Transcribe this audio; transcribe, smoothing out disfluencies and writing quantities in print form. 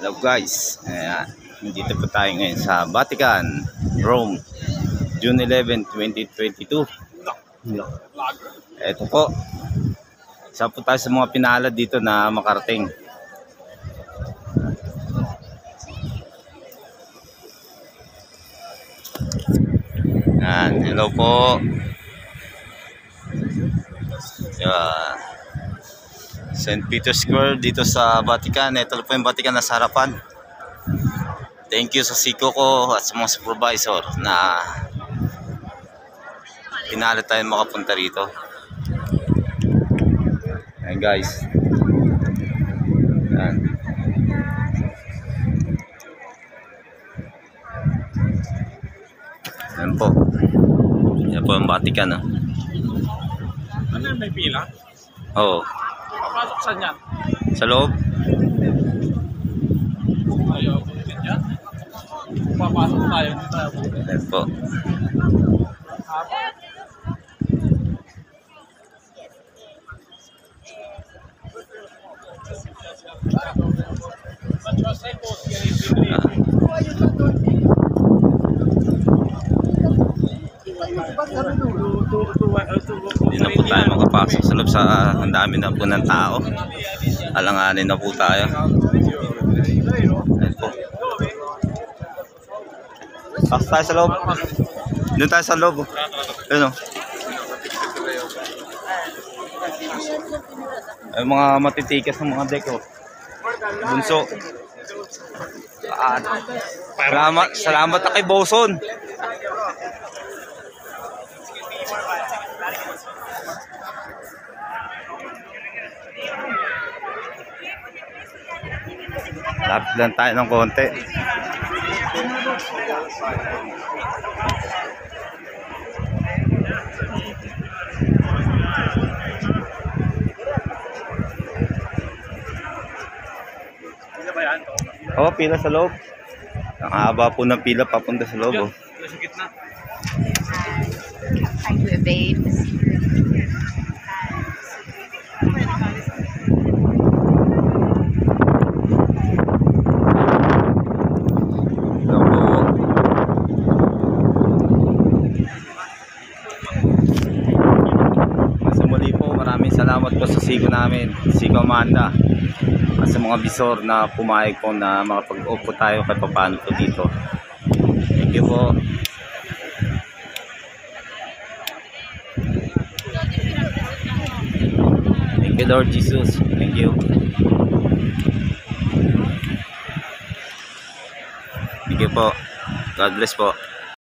Hello guys, ayan, dito po tayo ngayon sa Vatican, Rome, June 11, 2022. Ito po, isa po tayo sa mga pinalad dito na makarating. Ayan, hello po. St. Peter's Square dito sa Vatican. Ito po yung Vatican na sa harapan. Thank you sa siko ko at sa mga supervisor na pinalad tayo makapunta rito. Ayan guys. Ayan. Ayan po. Ayan po yung Vatican. Ano yung may pila? Oo. Papasok saan yan? Sa loob. Ayaw ko yan. Papasok tayo. Ayan po. Hindi na po tayo makapasok sa loob sa ang dami na po ng tao. Alanganin na po tayo. Ayan po. Pasok tayo sa loob. Doon tayo sa loob. Ayun o. Ay mga matitikas ng mga deck o. Bunso. Salamat na kay Boson. Lapit lang tayo ng konti. Oo, pila sa loob. Ang haba po ng pila papunta sa loob. Sa gitna. Thank you, babes. Sa muli po, maraming salamat po sa sigo namin, Sigo Amanda, at sa mga bisor na pumayag po na makapag-upo tayo kahit paano po dito. Thank you po. Thank you Lord Jesus. Thank you. Thank you po. God bless po.